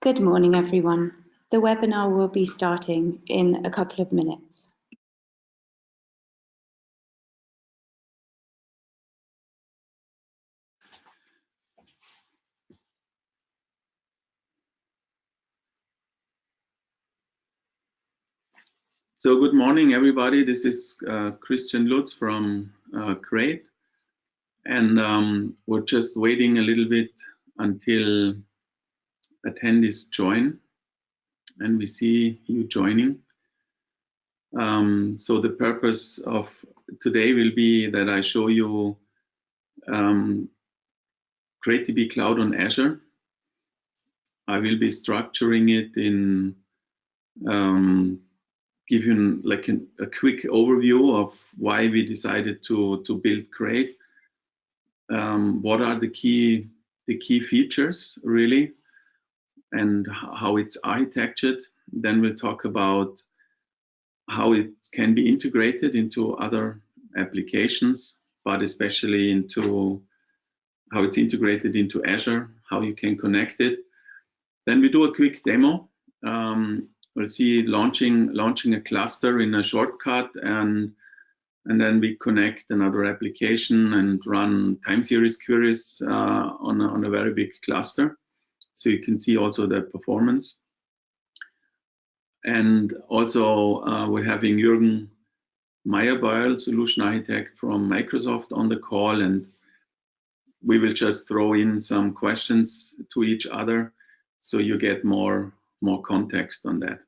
Good morning, everyone. The webinar will be starting in a couple of minutes. So good morning, everybody. This is Christian Lutz from Crate, and we're just waiting a little bit until attendees join, and we see you joining. So the purpose of today will be that I show you CrateDB Cloud on Azure. I will be structuring it in give you like a quick overview of why we decided to build Crate. What are the key features really, and how it's architectured. Then we'll talk about how it can be integrated into other applications, but especially into how it's integrated into Azure, how you can connect it. Then we do a quick demo. We'll see launching a cluster in a shortcut, and then we connect another application and run time series queries on a very big cluster. So you can see also the performance. And also we're having Juergen, Mayrbaeurl, solution architect from Microsoft, on the call, and we will just throw in some questions to each other so you get more context on that.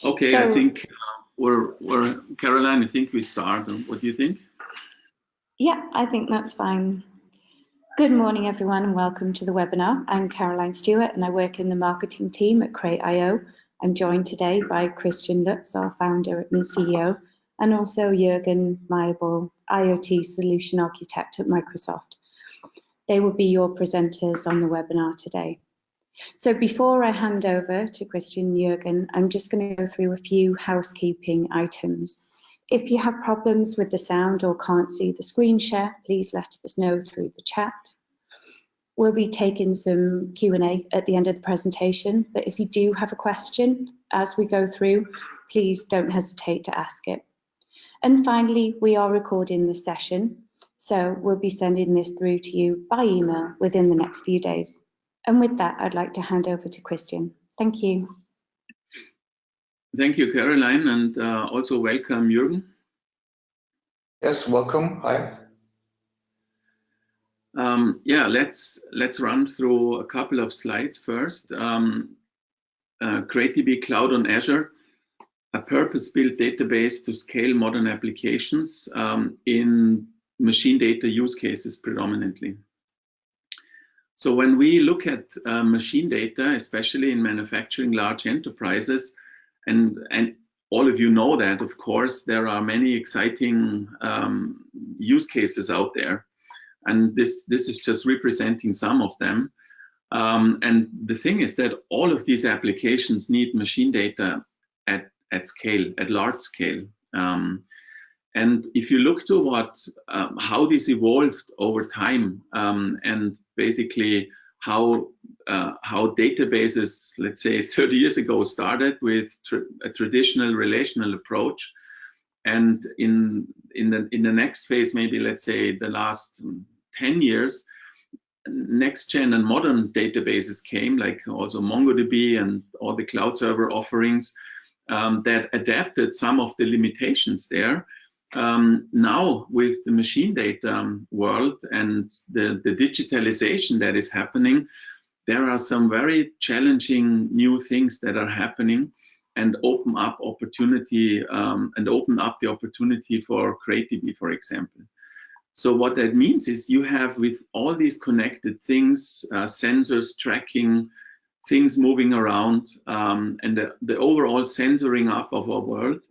Okay, so I think we're Caroline, I think we start. What do you think? Yeah, I think that's fine. Good morning, everyone, and welcome to the webinar. I'm Caroline Stewart, and I work in the marketing team at Crate.io. I'm joined today by Christian Lutz, our founder and CEO, and also Juergen Mayrbaeurl, IoT solution architect at Microsoft. They will be your presenters on the webinar today. So before I hand over to Christian and Juergen, I'm just going to go through a few housekeeping items. If you have problems with the sound or can't see the screen share, please let us know through the chat. We'll be taking some Q&A at the end of the presentation, but if you do have a question as we go through, please don't hesitate to ask it. And finally, we are recording this session, so we'll be sending this through to you by email within the next few days. And with that, I'd like to hand over to Christian. Thank you. Thank you, Caroline, and also welcome, Juergen. Yes, welcome. Hi. Yeah, let's run through a couple of slides first. CrateDB Cloud on Azure, a purpose-built database to scale modern applications in machine data use cases predominantly. So when we look at machine data, especially in manufacturing large enterprises, and all of you know that, of course, there are many exciting use cases out there. And this is just representing some of them. And the thing is that all of these applications need machine data at scale, at large scale. And if you look to how this evolved over time, and basically how databases, let's say 30 years ago, started with a traditional relational approach, and in the next phase, maybe let's say the last 10 years, next gen and modern databases came, like also MongoDB and all the cloud server offerings that adapted some of the limitations there. Now with the machine data world and the digitalization that is happening, there are some very challenging new things that are happening and open up opportunity open up the opportunity for CrateDB, for example. So what that means is you have, with all these connected things, sensors tracking things moving around, and the overall sensoring up of our world,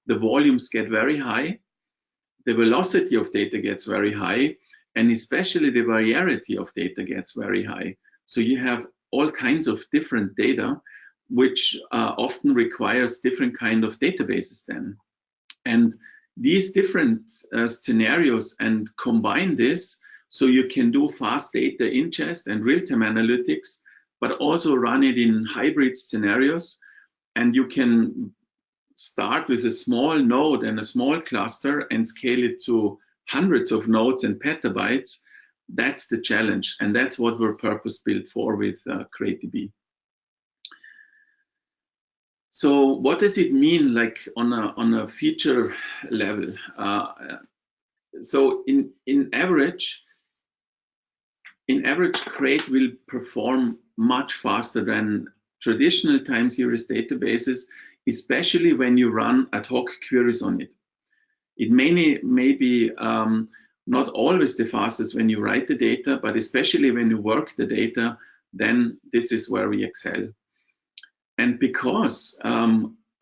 the volumes get very high, the velocity of data gets very high, and especially the variety of data gets very high. So you have all kinds of different data, which often requires different kind of databases then. And these different scenarios, and combine this so you can do fast data ingest and real-time analytics, but also run it in hybrid scenarios. And you can start with a small node and a small cluster and scale it to hundreds of nodes and petabytes. That's the challenge, and that's what we're purpose-built for with CrateDB. So what does it mean, like on a feature level? So in average, Crate will perform much faster than traditional time series databases, especially when you run ad hoc queries on it. It may be not always the fastest when you write the data, but especially when you work the data, then this is where we excel. And because,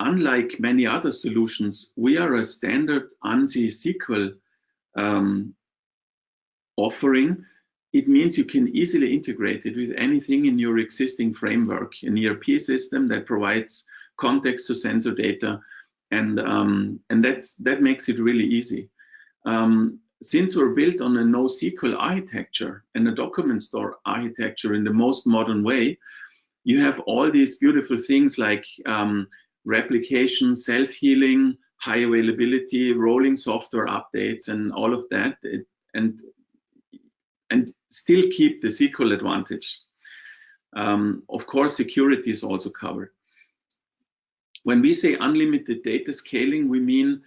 unlike many other solutions, we are a standard ANSI SQL offering, it means you can easily integrate it with anything in your existing framework, an ERP system that provides context to sensor data, and that makes it really easy. Since we're built on a NoSQL architecture and a document store architecture in the most modern way, you have all these beautiful things like replication, self-healing, high availability, rolling software updates, and all of that, and still keep the SQL advantage. Of course, security is also covered. When we say unlimited data scaling, we mean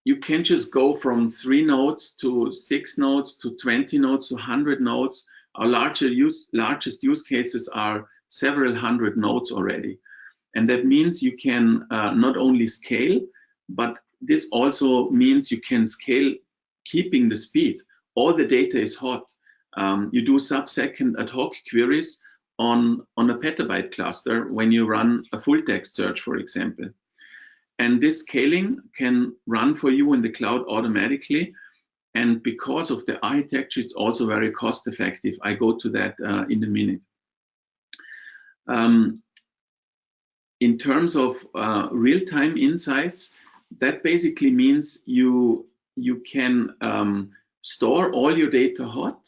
you can just go from 3 nodes to 6 nodes to 20 nodes to 100 nodes. Our largest use cases are several hundred nodes already. And that means you can not only scale, but this also means you can scale keeping the speed. All the data is hot. You do sub-second ad hoc queries on a petabyte cluster when you run a full text search, for example. And this scaling can run for you in the cloud automatically. And because of the architecture, it's also very cost effective. I go to that in a minute. In terms of real-time insights, that basically means you can store all your data hot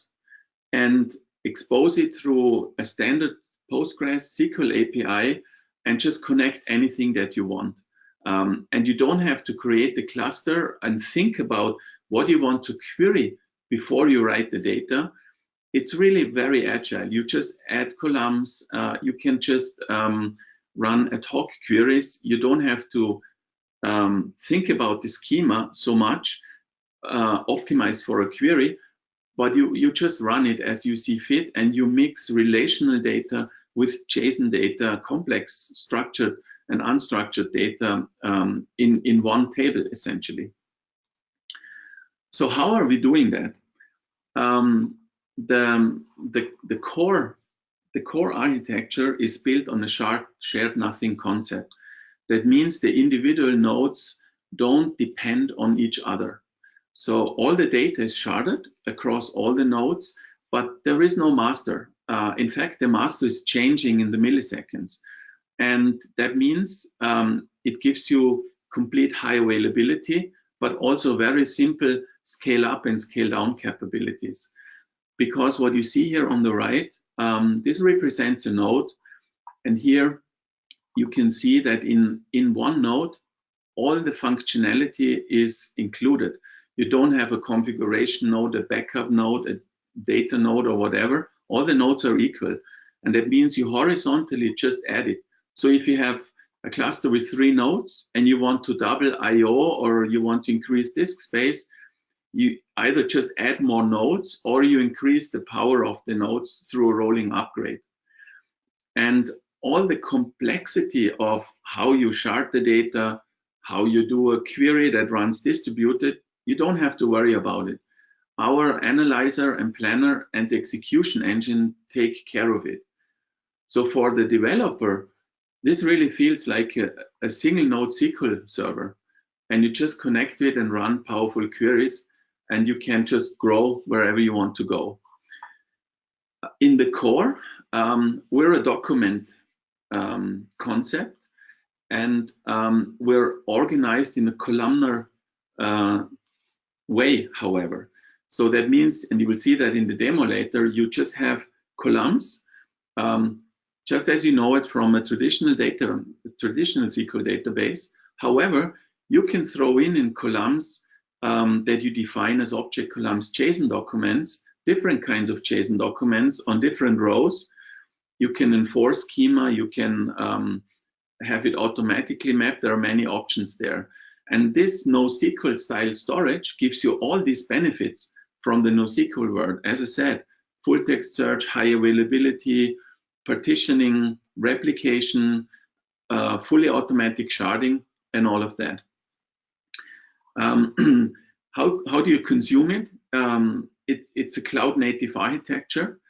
and expose it through a standard Postgres SQL API and just connect anything that you want. And you don't have to create the cluster and think about what you want to query before you write the data. It's really very agile. You just add columns. You can just run ad hoc queries. You don't have to think about the schema so much, optimize for a query, but you just run it as you see fit, and you mix relational data with JSON data, complex structured and unstructured data in one table, essentially. So how are we doing that? The core architecture is built on a shared nothing concept. That means the individual nodes don't depend on each other. So all the data is sharded across all the nodes, but there is no master. In fact, the master is changing in the milliseconds. And that means it gives you complete high availability, but also very simple scale up and scale down capabilities. Because what you see here on the right, this represents a node. And here you can see that in one node, all the functionality is included. You don't have a configuration node, a backup node, a data node, or whatever. All the nodes are equal. And that means you horizontally just add it. So if you have a cluster with 3 nodes and you want to double I/O or you want to increase disk space, you either just add more nodes or you increase the power of the nodes through a rolling upgrade. And all the complexity of how you shard the data, how you do a query that runs distributed, you don't have to worry about it. Our analyzer and planner and the execution engine take care of it. So for the developer, this really feels like a single node SQL server, and you just connect it and run powerful queries, and you can just grow wherever you want to go. In the core, we're a document concept, and we're organized in a columnar way, however. So that means, and you will see that in the demo later, you just have columns, just as you know it from a traditional SQL database. However, you can throw in columns that you define as object columns, JSON documents, different kinds of JSON documents on different rows. You can enforce schema, you can have it automatically mapped. There are many options there. And this NoSQL style storage gives you all these benefits from the NoSQL world. As I said, full text search, high availability, partitioning, replication, fully automatic sharding, and all of that. How do you consume it? It's a cloud native architecture.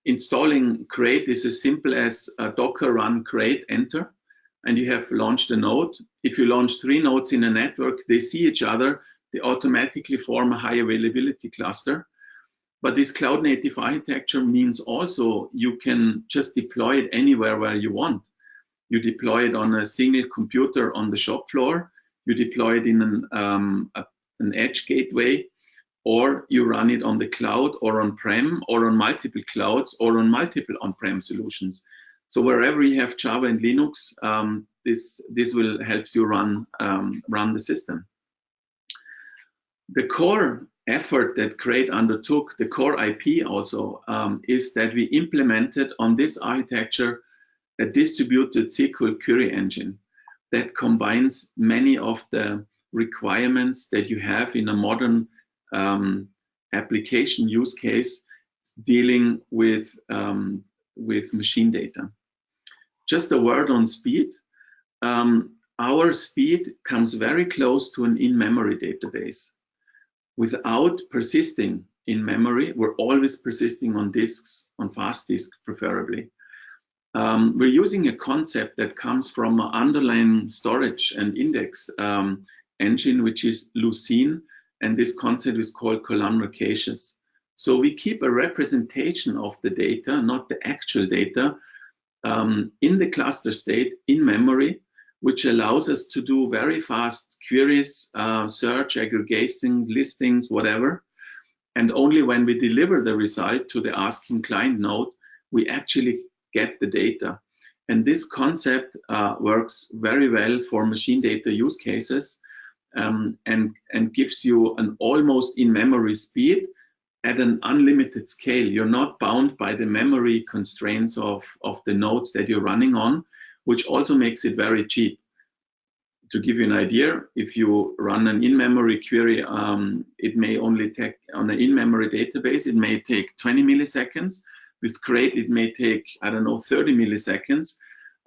Installing Crate is as simple as Docker run Crate, enter, and you have launched a node. If you launch 3 nodes in a network, they see each other, they automatically form a high availability cluster. But this cloud native architecture means also you can just deploy it anywhere where you want. You deploy it on a single computer on the shop floor, you deploy it in an edge gateway, or you run it on the cloud or on-prem or on multiple clouds or on multiple on-prem solutions. So wherever you have Java and Linux, this will help you run the system. The core effort that Crate undertook, the core IP also, is that we implemented on this architecture a distributed SQL query engine that combines many of the requirements that you have in a modern application use case dealing with machine data. Just a word on speed. Our speed comes very close to an in-memory database. Without persisting in memory, we're always persisting on disks, on fast disk preferably. We're using a concept that comes from an underlying storage and index engine, which is Lucene, and this concept is called columnar caches. So we keep a representation of the data, not the actual data, in the cluster state in memory, which allows us to do very fast queries, search, aggregation, listings, whatever. And only when we deliver the result to the asking client node, we actually get the data. And this concept works very well for machine data use cases, and gives you an almost in-memory speed at an unlimited scale. You're not bound by the memory constraints of the nodes that you're running on, which also makes it very cheap. To give you an idea, if you run an in-memory query, it may only take, on an in-memory database, it may take 20 milliseconds. With Crate, it may take, I don't know, 30 milliseconds.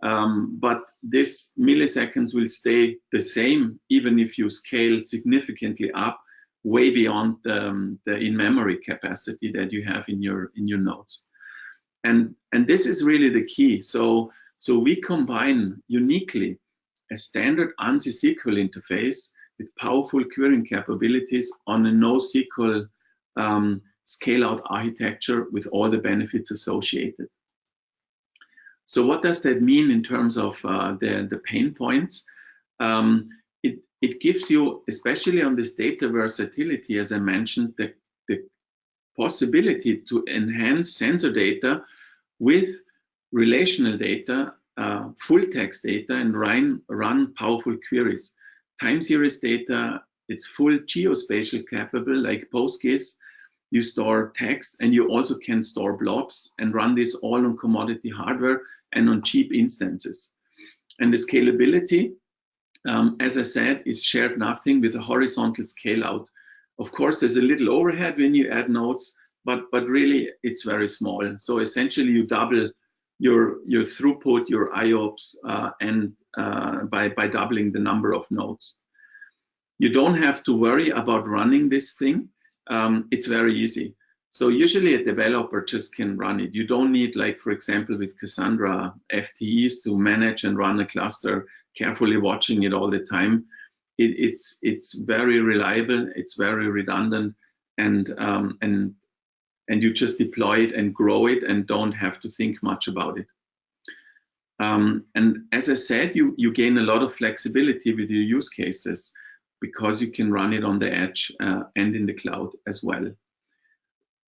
But this milliseconds will stay the same even if you scale significantly up, way beyond the in-memory capacity that you have in your nodes. And this is really the key. So we combine uniquely a standard ANSI SQL interface with powerful querying capabilities on a NoSQL scale-out architecture with all the benefits associated. So what does that mean in terms of the pain points? It gives you, especially on this data versatility, as I mentioned, the possibility to enhance sensor data with relational data, full text data, and run powerful queries. Time series data, it's full geospatial capable, like PostGIS. You store text, and you also can store blobs and run this all on commodity hardware and on cheap instances. And the scalability, as I said, is shared nothing with a horizontal scale out. Of course, there's a little overhead when you add nodes, but really it's very small. So essentially you double your throughput, your IOPS, and by doubling the number of nodes. You don't have to worry about running this thing. It's very easy. So usually a developer just can run it. You don't need, like, for example, with Cassandra, FTEs to manage and run a cluster, carefully watching it all the time. It's very reliable, it's very redundant, and and you just deploy it and grow it and don't have to think much about it. And as I said, you gain a lot of flexibility with your use cases because you can run it on the edge and in the cloud as well.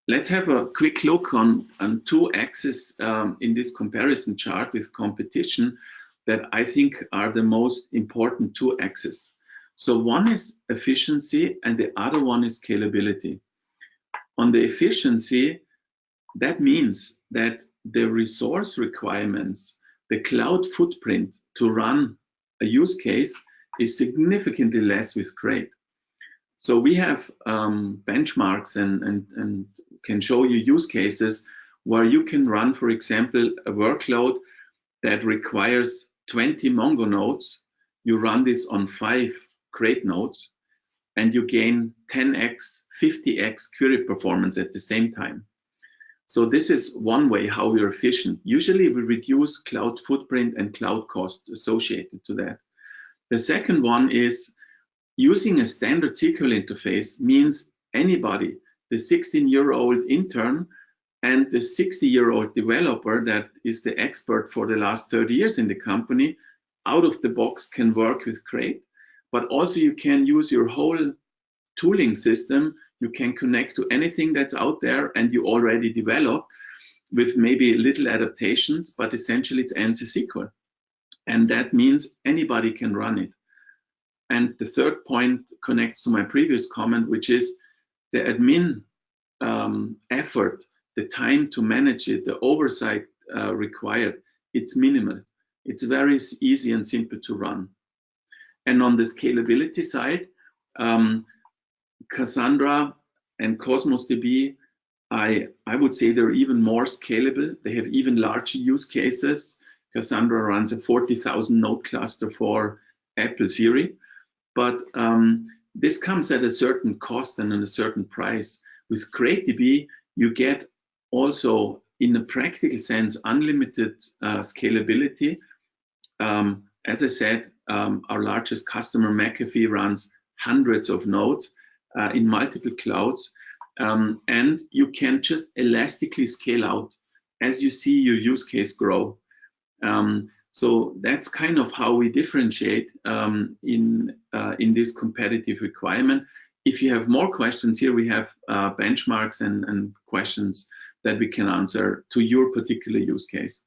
Let's have a quick look on two axes in this comparison chart with competition that I think are the most important two axes. So one is efficiency and the other one is scalability. On the efficiency, that means that the resource requirements, the cloud footprint to run a use case is significantly less with Crate. So we have benchmarks and can show you use cases where you can run, for example, a workload that requires 20 Mongo nodes. You run this on 5 Crate nodes and you gain 10x, 50x query performance at the same time. So this is one way how we are efficient. Usually we reduce cloud footprint and cloud cost associated to that. The second one is using a standard SQL interface means anybody, the 16-year-old intern and the 60-year-old developer that is the expert for the last 30 years in the company, out of the box can work with Crate, but also you can use your whole tooling system. You can connect to anything that's out there and you already developed with maybe little adaptations, but essentially it's ANSI SQL. And that means anybody can run it. And the third point connects to my previous comment, which is the admin effort, the time to manage it, the oversight required, it's minimal. It's very easy and simple to run. And on the scalability side, Cassandra and Cosmos DB, I would say they're even more scalable. They have even larger use cases. Cassandra runs a 40,000 node cluster for Apple Siri, but this comes at a certain cost and at a certain price. With CrateDB, you get also, in a practical sense, unlimited scalability. As I said, our largest customer, McAfee, runs hundreds of nodes in multiple clouds, and you can just elastically scale out as you see your use case grow. So that's kind of how we differentiate in this competitive requirement. If you have more questions here, we have benchmarks and questions that we can answer to your particular use case.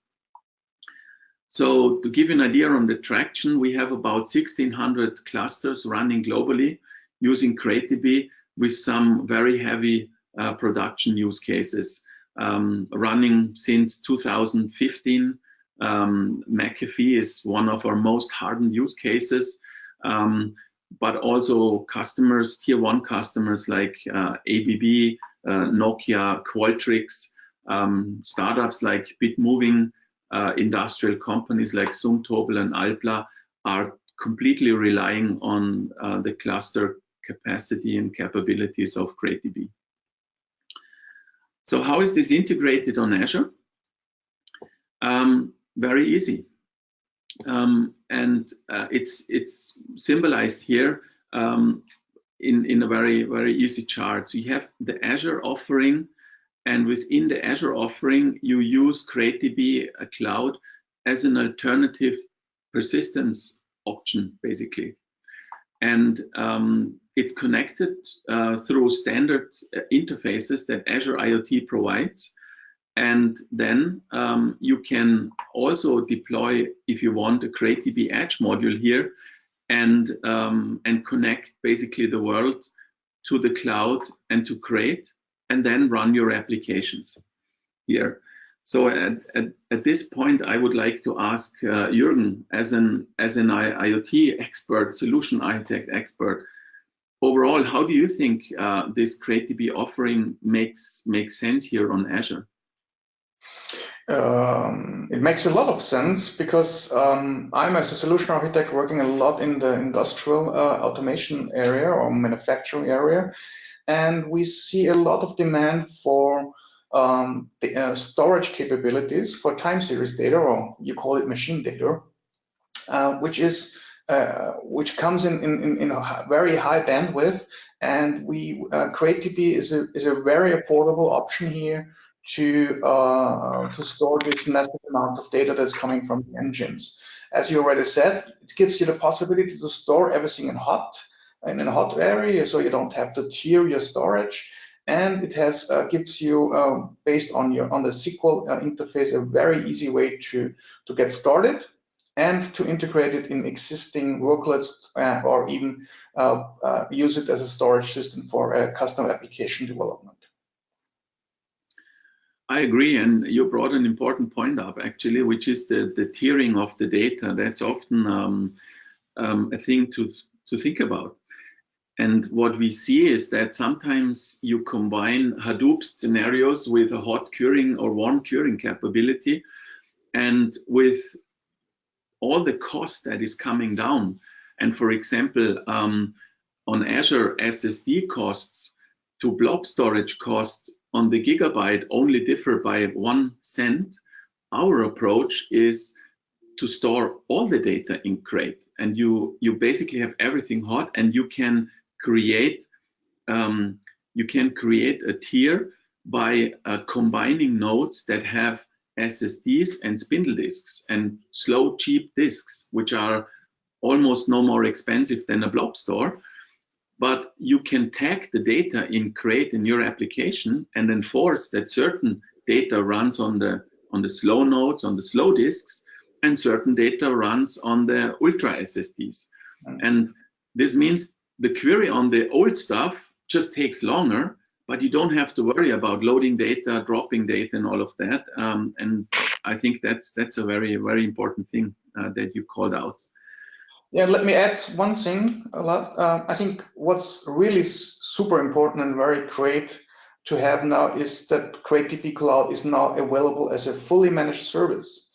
So to give you an idea on the traction, we have about 1,600 clusters running globally using CrateDB with some very heavy production use cases running since 2015. McAfee is one of our most hardened use cases, but also customers, tier 1 customers like ABB, Nokia, Qualtrics, startups like Bitmoving, industrial companies like Zumtobel and Alpla are completely relying on the cluster capacity and capabilities of CrateDB. So how is this integrated on Azure? Very easy. It's symbolized here in a very easy chart. So you have the Azure offering, and within the Azure offering, you use CrateDB Cloud as an alternative persistence option, basically. And it's connected through standard interfaces that Azure IoT provides. And then you can also deploy, if you want, a CrateDB Edge module here and connect basically the world to the cloud and to Crate, and then run your applications here. So at this point, I would like to ask Juergen, as an IoT expert, solution architect expert, overall, how do you think this CrateDB offering makes sense here on Azure? It makes a lot of sense because I'm, as a solution architect, working a lot in the industrial automation area or manufacturing area, and we see a lot of demand for the storage capabilities for time series data, or you call it machine data, which is which comes in a very high bandwidth, and CrateDB is a very affordable option here to store this massive amount of data that's coming from the engines. As you already said, it gives you the possibility to store everything in a hot area, so you don't have to tier your storage. And it gives you, based on the SQL interface, a very easy way to get started and to integrate it in existing workloads, or even use it as a storage system for custom application development. I agree, and you brought an important point up actually, which is the tiering of the data. That's often a thing to think about. And what we see is that sometimes you combine Hadoop scenarios with a hot querying or warm querying capability, and with all the cost that is coming down. And for example, on Azure, SSD costs to blob storage costs on the gigabyte only differ by 1 cent. Our approach is to store all the data in Crate, and you basically have everything hot, and you can create a tier by combining nodes that have SSDs and spindle disks and slow, cheap disks, which are almost no more expensive than a blob store. But you can tag the data in Crate in your application and enforce that certain data runs on the slow nodes, on the slow disks, and certain data runs on the ultra SSDs. And this means the query on the old stuff just takes longer, but you don't have to worry about loading data, dropping data, and all of that. And I think that's a very, very important thing that you called out. Yeah, let me add one thing. I think what's really super important and very great to have now is that CrateDB Cloud is now available as a fully managed service.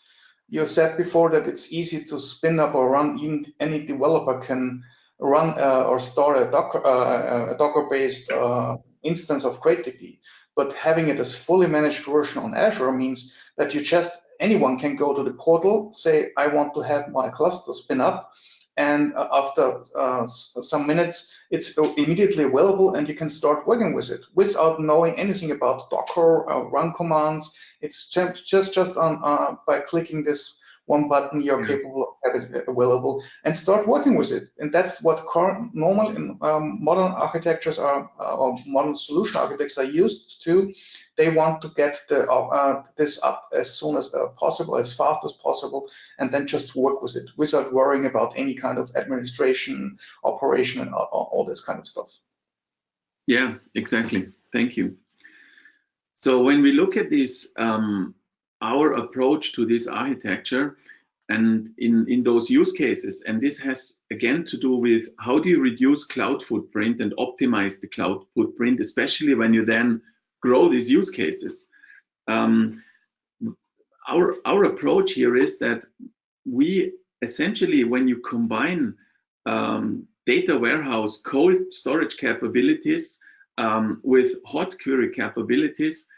You said before that it's easy to spin up or run. Even any developer can run or store a Docker-based instance of CrateDB. But having it as fully managed version on Azure means that anyone can go to the portal, say, I want to have my cluster spin up, and after some minutes, it's immediately available, and you can start working with it without knowing anything about Docker run commands. It's just by clicking this one button, you're capable of having it available and start working with it. And that's what normal in modern architectures or modern solution architects are used to. They want to get this up as soon as possible, as fast as possible, and then just work with it without worrying about any kind of administration, operation, and all this kind of stuff. Yeah, exactly. Thank you. So when we look at this, our approach to this architecture and in those use cases, and this has again to do with how do you reduce cloud footprint and optimize the cloud footprint, especially when you then grow these use cases. Our approach here is that we essentially, when you combine data warehouse cold storage capabilities with hot query capabilities,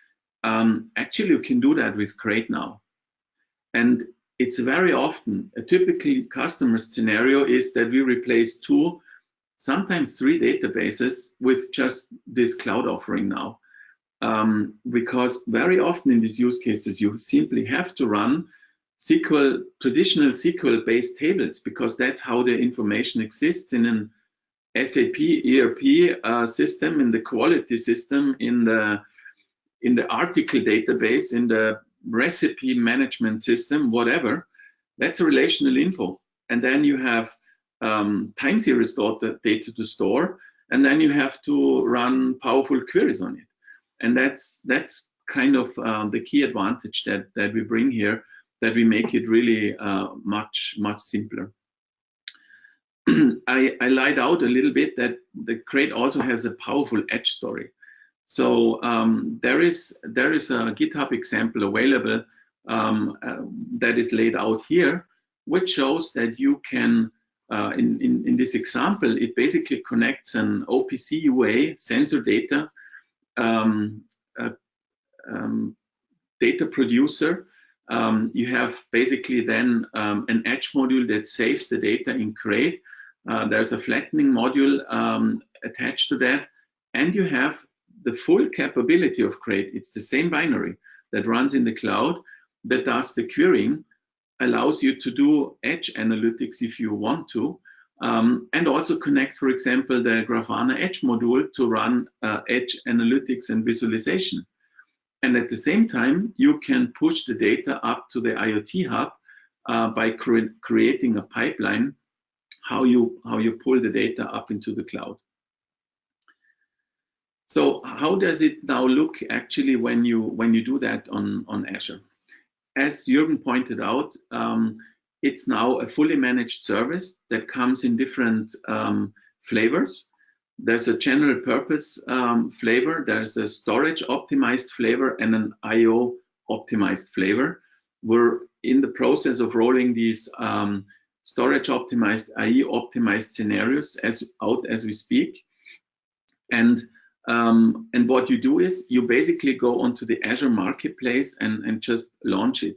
actually you can do that with Crate now. And it's very often, a typical customer scenario is that we replace 2, sometimes 3 databases with just this cloud offering now. Because very often in these use cases, you simply have to run traditional SQL-based tables, because that's how the information exists in an SAP ERP system, in the quality system, in the article database, in the recipe management system, whatever. That's relational info. And then you have time series data to store, and then you have to run powerful queries on it. And that's kind of the key advantage that we bring here, that we make it really much simpler. I lied out a little bit that the Crate also has a powerful edge story. So there is a GitHub example available that is laid out here, which shows that you can, in this example, it basically connects an OPC UA sensor data data producer you have basically then an edge module that saves the data in Crate. There's a flattening module attached to that, and you have the full capability of Crate. It's the same binary that runs in the cloud that does the querying, allows you to do edge analytics if you want to, and also connect, for example, the Grafana Edge module to run edge analytics and visualization. And at the same time, you can push the data up to the IoT hub by creating a pipeline, how you pull the data up into the cloud. So how does it now look actually when you do that on Azure? As Juergen pointed out, it's now a fully managed service that comes in different flavors. There's a general purpose flavor, there's a storage optimized flavor, and an IO optimized flavor. We're in the process of rolling these storage optimized, IO optimized scenarios out as we speak. And what you do is you basically go onto the Azure Marketplace and just launch it.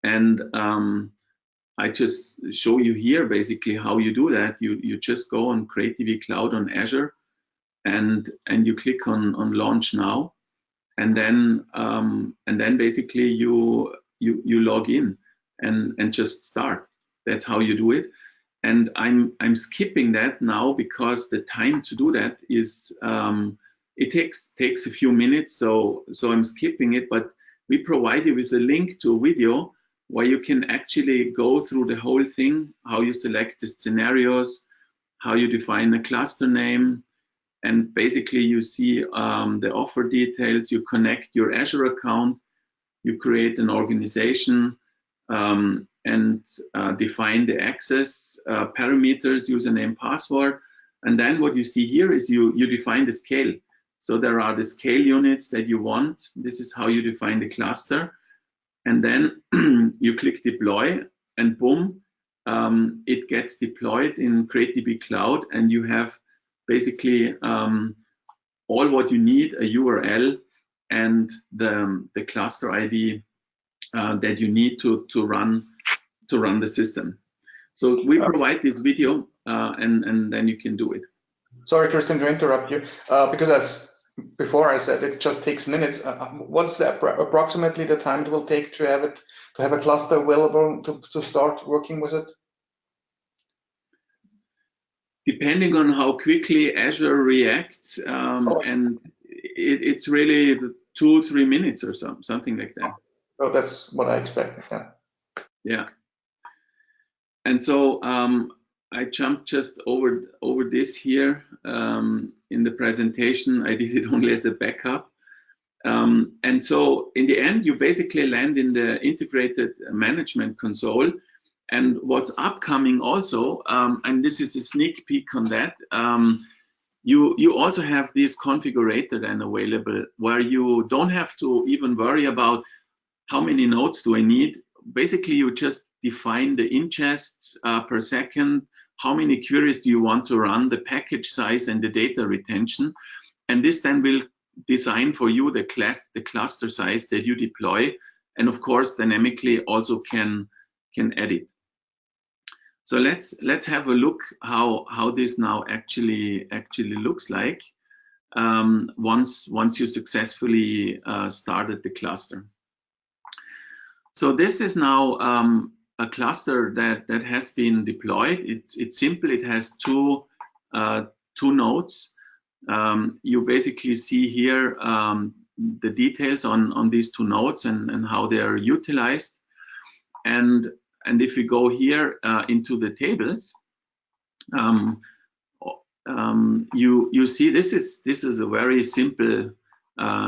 And I just show you here basically how you do that. You just go on CrateDB Cloud on Azure, and you click on Launch Now, and then basically you log in and just start. That's how you do it. And I'm skipping that now because the time to do that is it takes a few minutes, so I'm skipping it. But we provide you with a link to a video where you can actually go through the whole thing, how you select the scenarios, how you define a cluster name, and basically you see the offer details, you connect your Azure account, you create an organization, and define the access parameters, username, password. And then what you see here is you define the scale. So there are the scale units that you want. This is how you define the cluster. And then you click deploy, and boom, it gets deployed in CrateDB Cloud, and you have basically all what you need, a URL and the cluster ID that you need to run the system. So we provide this video, and then you can do it. Sorry, Christian, to interrupt you, because as before I said, it just takes minutes. What's approximately the time it will take to have a cluster available to start working with it? Depending on how quickly Azure reacts, and it's really 2-3 minutes or something like that. Oh, that's what I expected. Yeah. Yeah. And so I jumped just over this here in the presentation. I did it only as a backup. And so in the end, you basically land in the integrated management console. And what's upcoming also, and this is a sneak peek on that, you also have this configurator then available, where you don't have to even worry about how many nodes do I need. Basically, you just define the ingests per second, how many queries do you want to run, the package size, and the data retention. And this then will design for you the cluster size that you deploy, and of course dynamically also can edit. So let's have a look how this now actually looks like once you successfully started the cluster. So this is now a cluster that has been deployed. It's simple. It has two nodes. You basically see here the details on these two nodes and how they are utilized. And if we go here into the tables, you see this is a very simple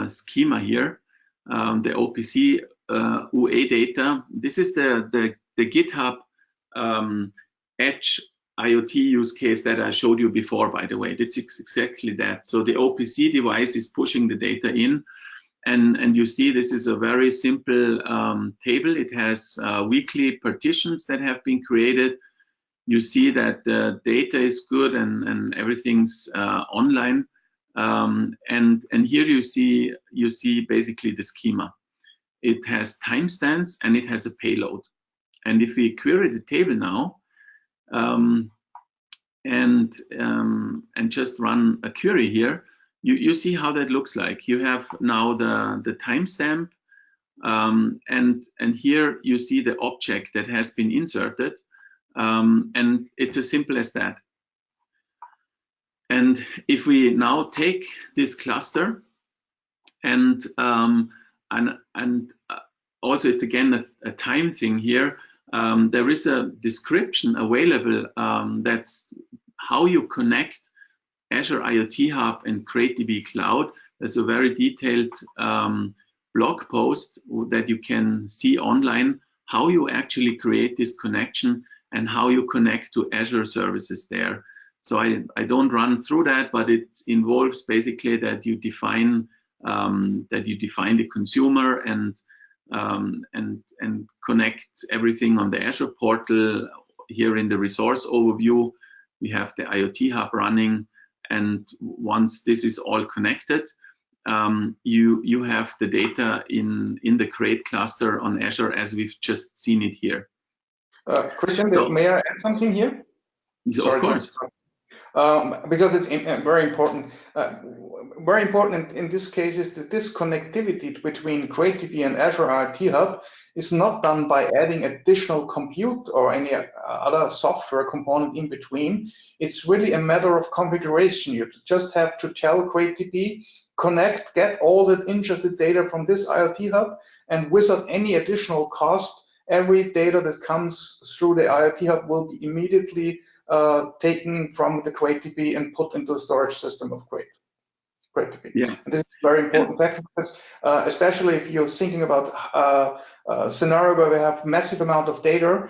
schema here. The OPC UA data. This is the GitHub Edge IoT use case that I showed you before, by the way. It's exactly that. So the OPC device is pushing the data in, and you see this is a very simple table. It has weekly partitions that have been created. You see that the data is good and everything's online. And here you see basically the schema. it has timestamps, and it has a payload. And if we query the table now, and just run a query here, you see how that looks like. You have now the timestamp, and here you see the object that has been inserted, and it's as simple as that. And if we now take this cluster, and also it's again a time thing here. There is a description available that's how you connect Azure IoT Hub and CrateDB Cloud. There's a very detailed blog post that you can see online, how you actually create this connection and how you connect to Azure services there. So I don't run through that, but it involves basically that you define the consumer and connect everything on the Azure portal. Here in the resource overview, we have the IoT Hub running, and once this is all connected, you have the data in the Crate cluster on Azure as we've just seen it here. Christian, may I add something here? Of course. Because it's very important. Very important in this case is that this connectivity between CrateDB and Azure IoT Hub is not done by adding additional compute or any other software component in between. It's really a matter of configuration. You just have to tell CrateDB, connect, get all the ingested data from this IoT Hub, and without any additional cost, every data that comes through the IoT Hub will be immediately taken from the CrateDB and put into the storage system of CrateDB. Yeah. And this is a very important factor, because, especially if you're thinking about a scenario where we have massive amount of data.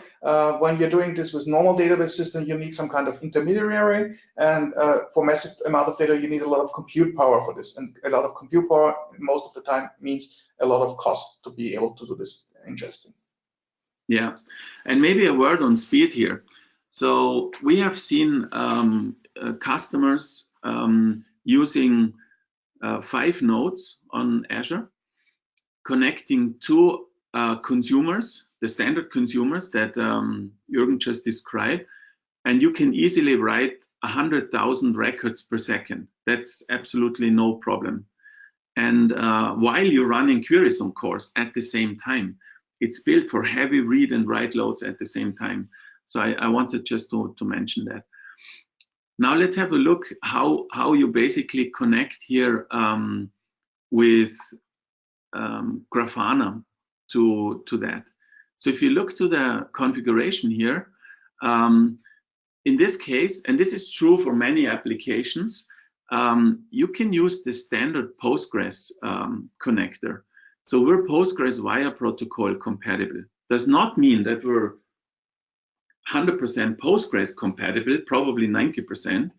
When you're doing this with normal database system, you need some kind of intermediary, and for massive amount of data, you need a lot of compute power for this. And a lot of compute power most of the time means a lot of cost to be able to do this ingesting. Yeah, and maybe a word on speed here. So we have seen customers using 5 nodes on Azure, connecting to consumers, the standard consumers that Juergen just described, and you can easily write 100,000 records per second. That's absolutely no problem. And while you're running queries, of course, at the same time, it's built for heavy read and write loads at the same time. So I wanted just to mention that. Now let's have a look how you basically connect here with Grafana to that. So if you look to the configuration here, in this case, and this is true for many applications, you can use the standard Postgres connector. So we're Postgres via protocol compatible. Does not mean that we're 100% Postgres compatible, probably 90%,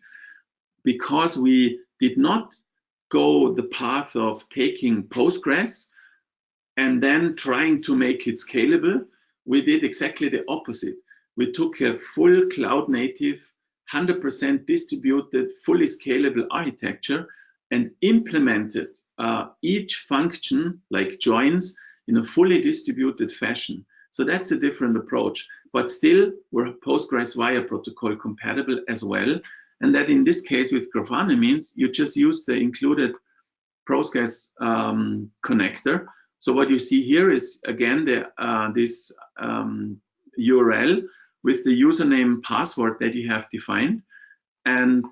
because we did not go the path of taking Postgres and then trying to make it scalable. We did exactly the opposite. We took a full cloud native, 100% distributed, fully scalable architecture and implemented each function, like joins, in a fully distributed fashion. So that's a different approach, but still we're Postgres via protocol compatible as well. And that in this case with Grafana means you just use the included Postgres connector. So what you see here is again this URL with the username password that you have defined and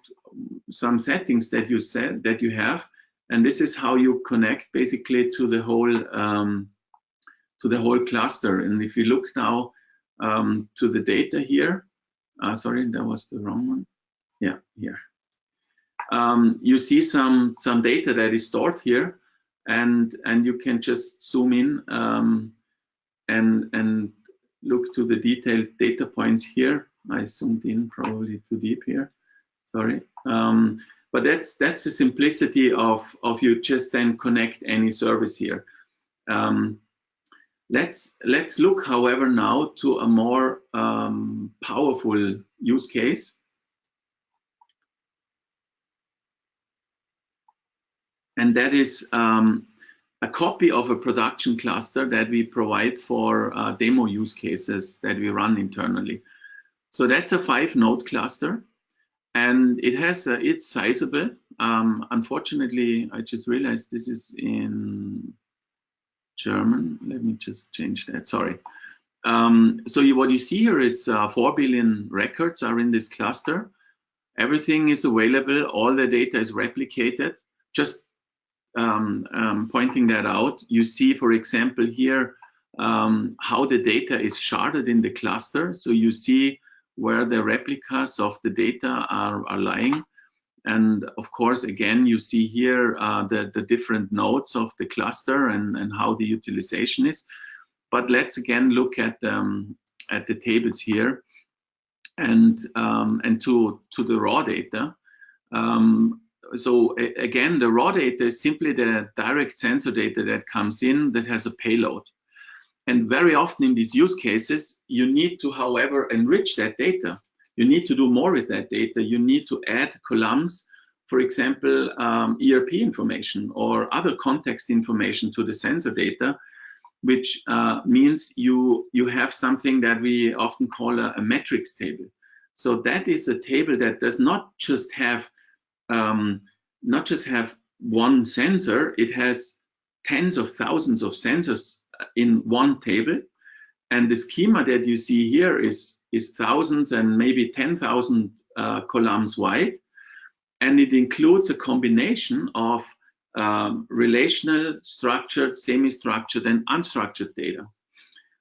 some settings that you said that you have, and this is how you connect basically to the whole cluster. And if you look now to the data here, sorry, that was the wrong one. Yeah, here. You see some data that is stored here, and you can just zoom in and look to the detailed data points here. I zoomed in probably too deep here. Sorry, but that's the simplicity of you just then connect any service here. Let's look, however, now to a more powerful use case. And that is a copy of a production cluster that we provide for demo use cases that we run internally. So that's a 5-node cluster, and it has it's sizable. Unfortunately, I just realized this is in German. Let me just change that. Sorry. So what you see here is 4 billion records are in this cluster. Everything is available. All the data is replicated. Just pointing that out, you see, for example, here how the data is sharded in the cluster. So you see where the replicas of the data are lying. And of course, again, you see here the different nodes of the cluster and how the utilization is. But let's again look at the tables here and to the raw data. So again, the raw data is simply the direct sensor data that comes in that has a payload. And very often in these use cases, you need to, however, enrich that data. You need to do more with that data. You need to add columns, for example, ERP information or other context information to the sensor data, which means you have something that we often call a metrics table. So that is a table that does not just have one sensor. It has tens of thousands of sensors in one table, and the schema that you see here is thousands and maybe 10,000 columns wide, and it includes a combination of relational, structured, semi-structured, and unstructured data.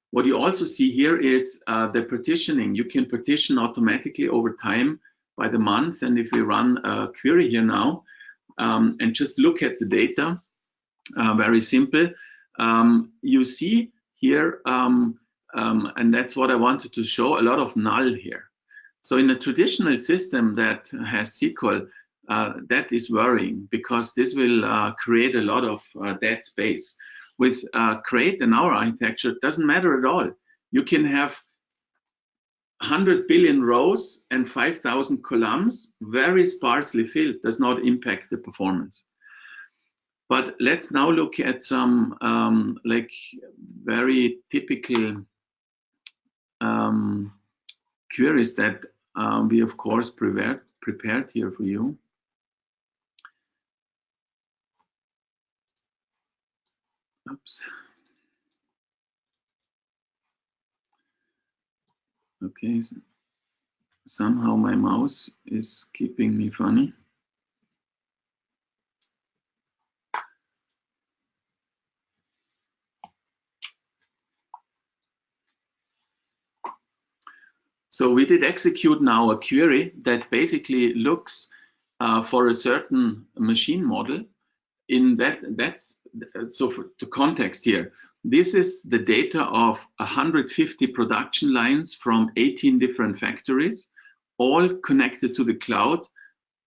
What you also see here is the partitioning. You can partition automatically over time by the month, and if we run a query here now and just look at the data, very simple, you see here, and that's what I wanted to show, a lot of null here. So in a traditional system that has SQL, that is worrying, because this will create a lot of dead space. With Crate and our architecture, it doesn't matter at all. You can have 100 billion rows and 5,000 columns, very sparsely filled, does not impact the performance. But let's now look at some like very typical queries that we of course prepared here for you. Oops. Okay, somehow my mouse is keeping me funny. So we did execute now a query that basically looks for a certain machine model. In that's so for the context here. This is the data of 150 production lines from 18 different factories, all connected to the cloud,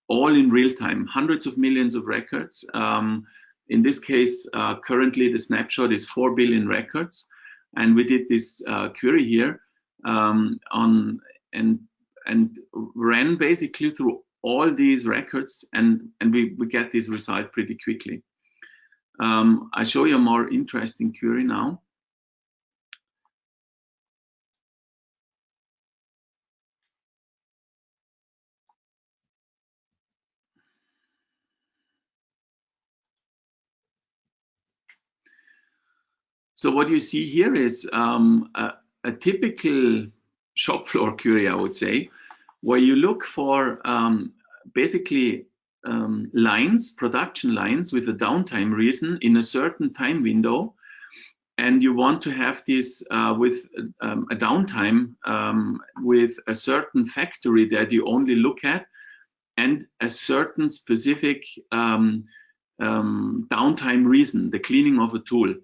all in real time, hundreds of millions of records. In this case, currently the snapshot is 4 billion records, and we did this query here and ran basically through all these records, and we get this result pretty quickly. I show you a more interesting query now. So what you see here is a typical shop floor query, I would say, where you look for basically lines, production lines with a downtime reason in a certain time window, and you want to have this with a downtime with a certain factory that you only look at, and a certain specific downtime reason, the cleaning of a tool.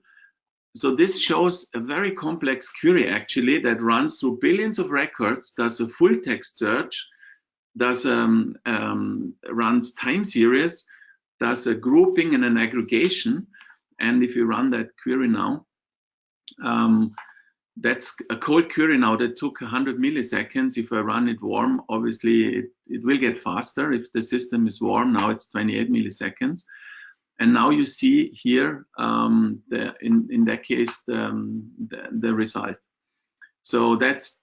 So this shows a very complex query actually that runs through billions of records, does a full text search, does runs time series, does a grouping and an aggregation. And if you run that query now, that's a cold query now that took 100 milliseconds. If I run it warm, obviously it will get faster. If the system is warm, now it's 28 milliseconds. And now you see here, in that case, the result. So that's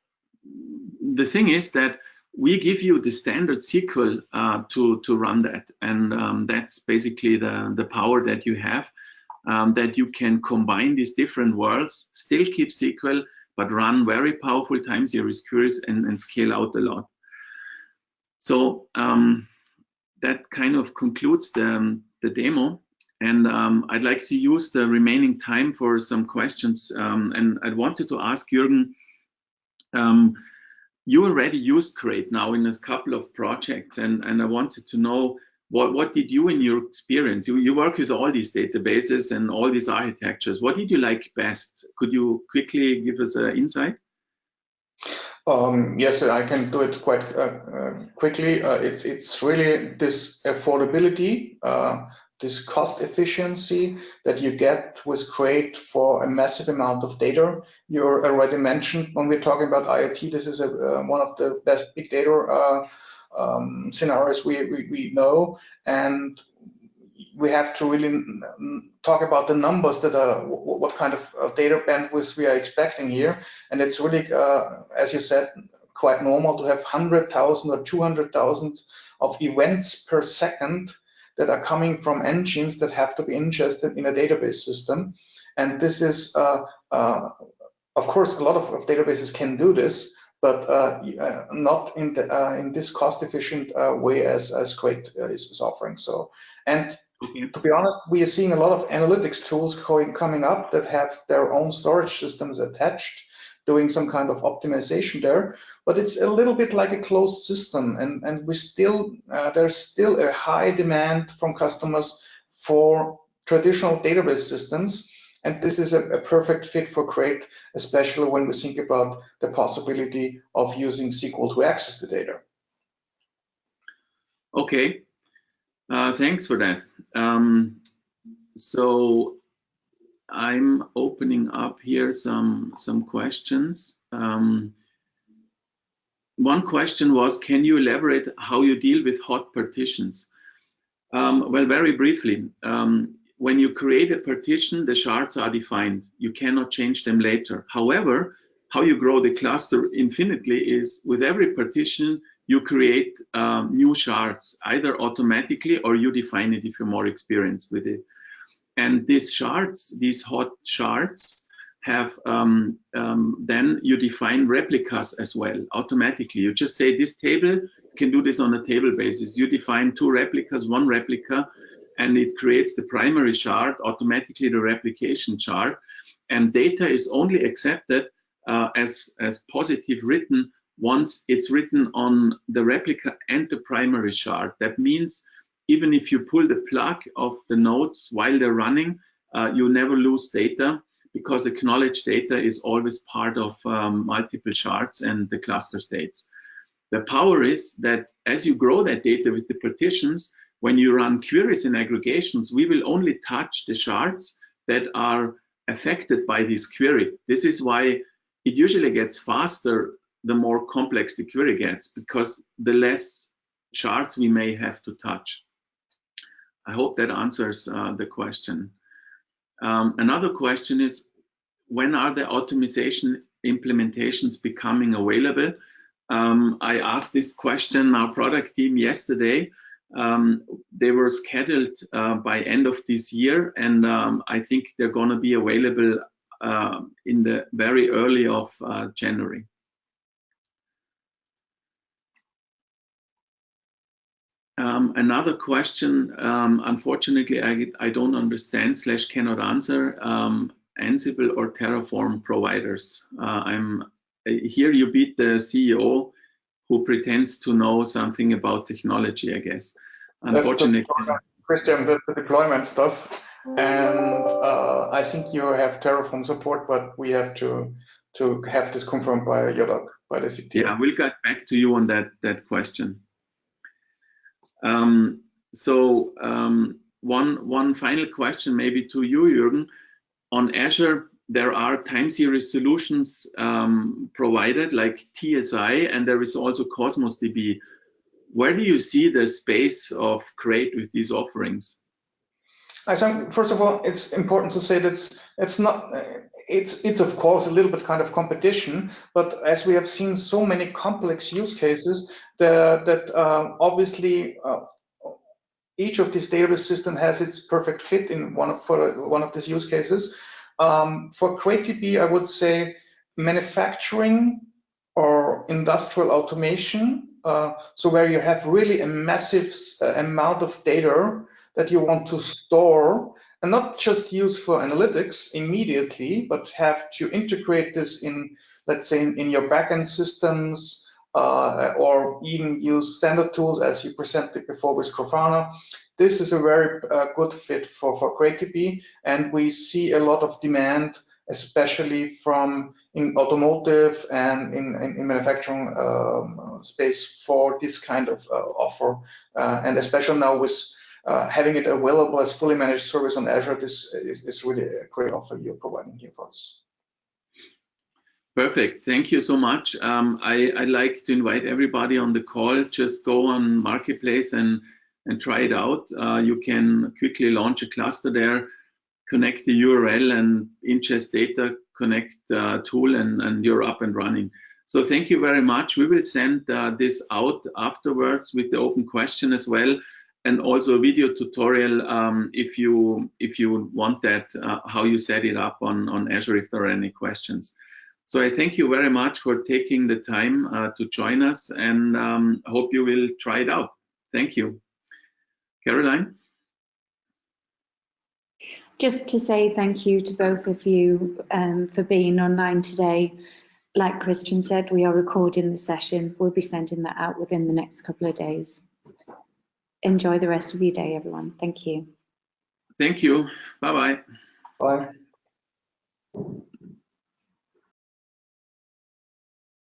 the thing is that we give you the standard SQL to run that, and that's basically the power that you have, that you can combine these different worlds, still keep SQL, but run very powerful time series queries and scale out a lot. So that kind of concludes the demo, and I'd like to use the remaining time for some questions. And I wanted to ask Juergen, you already used Crate now in a couple of projects, and I wanted to know what did you, in your experience, you work with all these databases and all these architectures, what did you like best? Could you quickly give us an insight? Yes, I can do it quite quickly. It's really this affordability, this cost efficiency that you get with Crate for a massive amount of data. You already mentioned when we're talking about IoT, this is one of the best big data scenarios we know, and we have to really talk about the numbers that are, what kind of data bandwidth we are expecting here. And it's really, as you said, quite normal to have 100,000 or 200,000 of events per second that are coming from engines that have to be ingested in a database system. And this is, of course, a lot of databases can do this, but not in this cost-efficient way as Crate is offering. So, and to be honest, we are seeing a lot of analytics tools coming up that have their own storage systems attached, doing some kind of optimization there. But it's a little bit like a closed system, and we still there's still a high demand from customers for traditional database systems. And this is a perfect fit for Crate, especially when we think about the possibility of using SQL to access the data. Okay, thanks for that. So I'm opening up here some questions. One question was, can you elaborate how you deal with hot partitions? Well, very briefly. When you create a partition, the shards are defined. You cannot change them later. However, how you grow the cluster infinitely is with every partition, you create new shards, either automatically or you define it if you're more experienced with it. And these shards, these hot shards, have then you define replicas as well automatically. You just say this table can do this on a table basis. You define two replicas, one replica, and it creates the primary shard, automatically the replication shard. And data is only accepted as positive written once it's written on the replica and the primary shard. That means even if you pull the plug of the nodes while they're running, you never lose data, because acknowledged data is always part of multiple shards and the cluster states. The power is that as you grow that data with the partitions, when you run queries and aggregations, we will only touch the shards that are affected by this query. This is why it usually gets faster the more complex the query gets, because the less shards we may have to touch. I hope that answers the question. Another question is, when are the optimization implementations becoming available? I asked this question our product team yesterday. They were scheduled by end of this year, and I think they're going to be available in the very early of January. Another question, unfortunately, I don't understand / cannot answer. Ansible or Terraform providers. Here you beat the CEO who pretends to know something about technology, I guess. Unfortunately, Christian, the deployment stuff, and I think you have Terraform support, but we have to have this confirmed by Jörg, by the CTO. Yeah, we'll get back to you on that question. One final question, maybe to you, Juergen. On Azure, there are time series solutions provided like TSI, and there is also Cosmos DB. Where do you see the space of Crate with these offerings? I think, first of all, it's important to say that it's not. It's of course a little bit kind of competition, but as we have seen so many complex use cases, that obviously each of these database systems has its perfect fit in one of these use cases. For CrateDB, I would say manufacturing or industrial automation, so where you have really a massive amount of data that you want to store and not just use for analytics immediately, but have to integrate this in, let's say, in your backend systems, or even use standard tools as you presented before with Grafana. This is a very good fit for CrateDB, and we see a lot of demand, especially from in automotive and in manufacturing space for this kind of offer, and especially now with having it available as fully managed service on Azure. This is really a great offer you're providing here for us. Perfect. Thank you so much. I'd like to invite everybody on the call, just go on Marketplace and try it out. You can quickly launch a cluster there, connect the URL and ingest data, connect tool, and you're up and running. So thank you very much. We will send this out afterwards with the open question as well, and also a video tutorial if you want that, how you set it up on Azure if there are any questions. So I thank you very much for taking the time to join us, and hope you will try it out. Thank you. Caroline? Just to say thank you to both of you for being online today. Like Christian said, we are recording the session. We'll be sending that out within the next couple of days. Enjoy the rest of your day, everyone. Thank you. Thank you. Bye-bye. Bye.